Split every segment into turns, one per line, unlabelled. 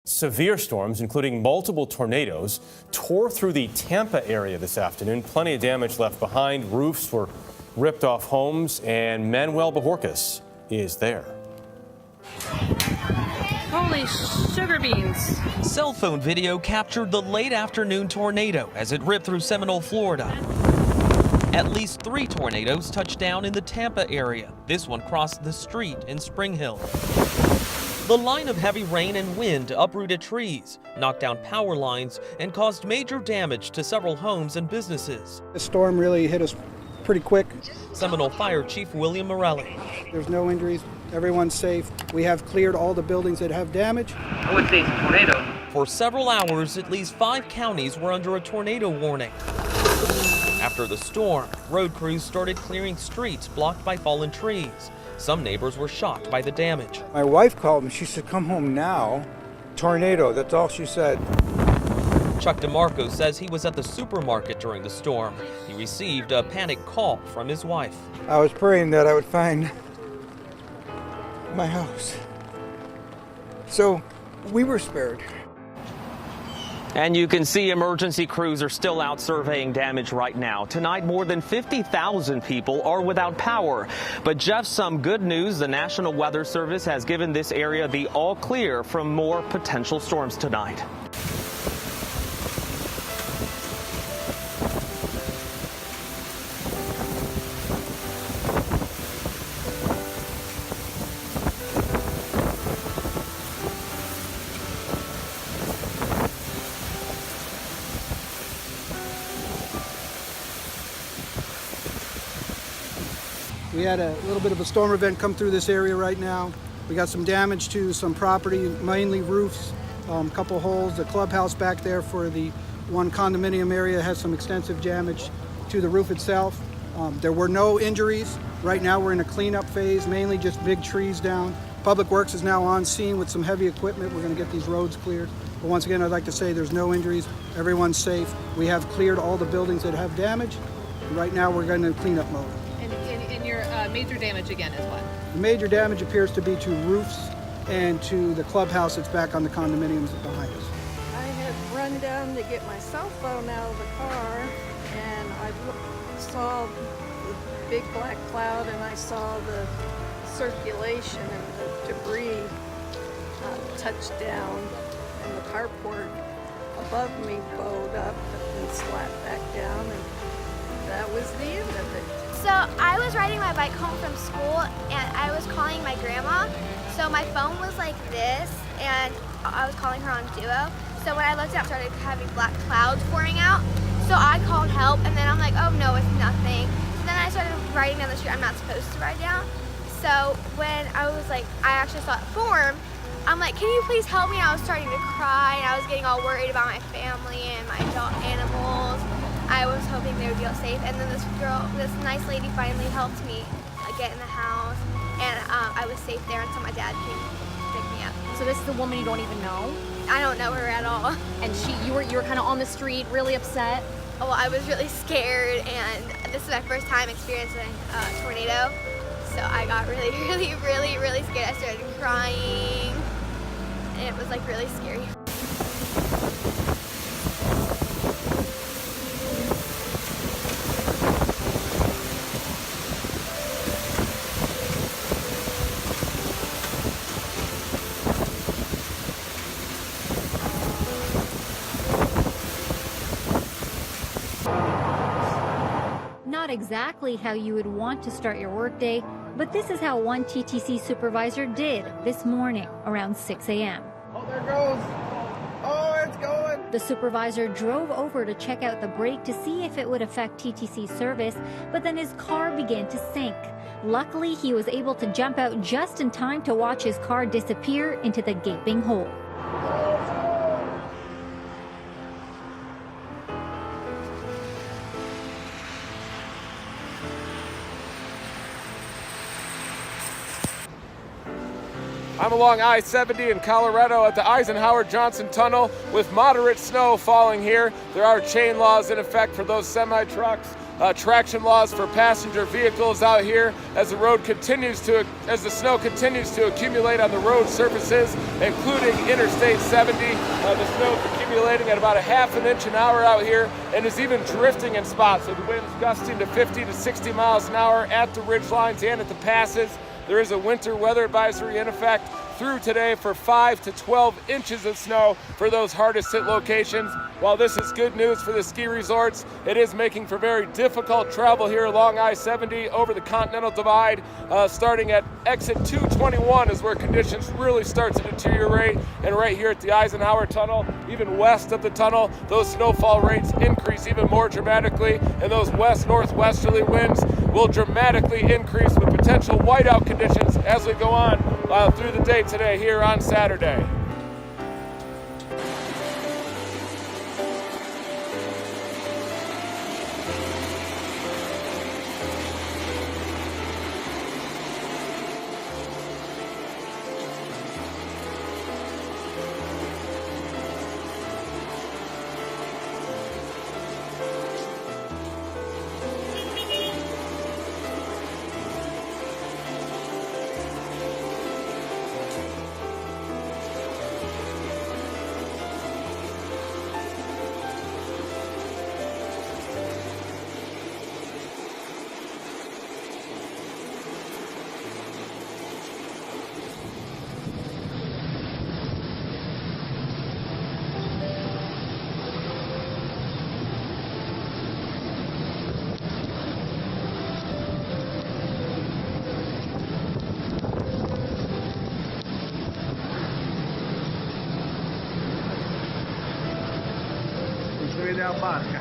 Severe storms, including multiple tornadoes, tore through the Tampa area this afternoon. Plenty of damage left behind. Roofs were ripped off homes, and Manuel Bajorquez is there.
Holy sugar beans.
Cell phone video captured the late afternoon tornado as it ripped through Seminole, Florida. At least 3 tornadoes touched down in the Tampa area. This one crossed the street in Spring Hill. The line of heavy rain and wind uprooted trees, knocked down power lines, and caused major damage to several homes and businesses.
The storm really hit us pretty quick.
Seminole Fire Chief William Morelli.
There's no injuries. Everyone's safe. We have cleared all the buildings that have damage.
I would say it's a tornado.
For several hours, at least 5 counties were under a tornado warning. After the storm, road crews started clearing streets blocked by fallen trees. Some neighbors were shocked by the damage.
My wife called me. She said, "Come home now." Tornado, that's all she said.
Chuck DeMarco says he was at the supermarket during the storm. He received a panic call from his wife.
I was praying that I would find my house. So we were spared.
And you can see emergency crews are still out surveying damage right now. Tonight, more than 50,000 people are without power. But Jeff, some good news. The National Weather Service has given this area the all clear from more potential storms tonight.
We had a little bit of a storm event come through this area right now. We got some damage to some property, mainly roofs, a couple holes. The clubhouse back there for the one condominium area has some extensive damage to the roof itself. There were no injuries. Right now we're in a cleanup phase, mainly just big trees down. Public Works is now on scene with some heavy equipment. We're going to get these roads cleared. But once again, I'd like to say there's no injuries. Everyone's safe. We have cleared all the buildings that have damage. Right now we're going to cleanup mode.
And your major damage again is what?
The major damage appears to be to roofs and to the clubhouse that's back on the condominiums behind us.
I had run down to get my cell phone out of the car, and I saw the big black cloud, and I saw the circulation and the debris touch down, and the carport above me bowed up and slapped back down, and that was the end of it.
So I was riding my bike home from school and I was calling my grandma. So my phone was like this and I was calling her on Duo. So when I looked up, I started having black clouds pouring out. So I called help and then I'm like, oh no, it's nothing. So then I started riding down the street. I'm not supposed to ride down. So when I was like, I actually saw it form, I'm like, can you please help me? I was starting to cry and I was getting all worried about my family and my dog animals. I was hoping they would be all safe, and then this nice lady finally helped me get in the house, and I was safe there until my dad came to pick me up.
So this is the woman you don't even know?
I don't know her at all.
And you were kind of on the street, really upset?
Oh, I was really scared, and this is my first time experiencing a tornado, so I got really, really, really, really scared. I started crying, and it was like really scary.
Not exactly how you would want to start your workday, but this is how one TTC supervisor did this morning around 6 a.m.
Oh, there it goes. Oh, it's going.
The supervisor drove over to check out the brake to see if it would affect TTC service, but then his car began to sink. Luckily, he was able to jump out just in time to watch his car disappear into the gaping hole.
I'm along I-70 in Colorado at the Eisenhower-Johnson Tunnel with moderate snow falling here. There are chain laws in effect for those semi-trucks traction laws for passenger vehicles out here as the snow continues to accumulate on the road surfaces, including Interstate 70. The snow is accumulating at about a half an inch an hour out here and is even drifting in spots, with winds gusting to 50 to 60 miles an hour at the ridge lines and at the passes. There is a winter weather advisory in effect through today for 5 to 12 inches of snow for those hardest hit locations. While this is good news for the ski resorts, it is making for very difficult travel here along I-70 over the Continental Divide. Starting at exit 221 is where conditions really start to deteriorate, and right here at the Eisenhower Tunnel, even west of the tunnel, those snowfall rates increase even more dramatically, and those west-northwesterly winds will dramatically increase with potential whiteout conditions as we go on through the day today here on Saturday.
vede la barca.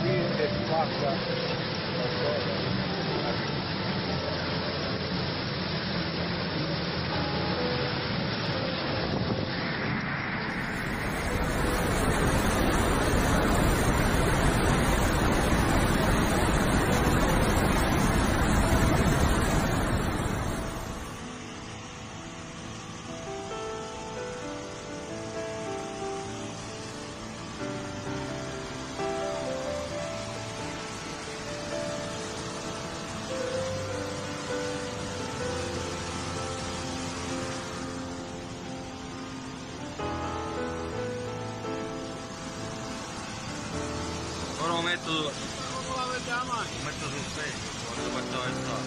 Qui è fatta.
Ora lo metto sul Facebook, quando faccio il stop.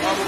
Vamos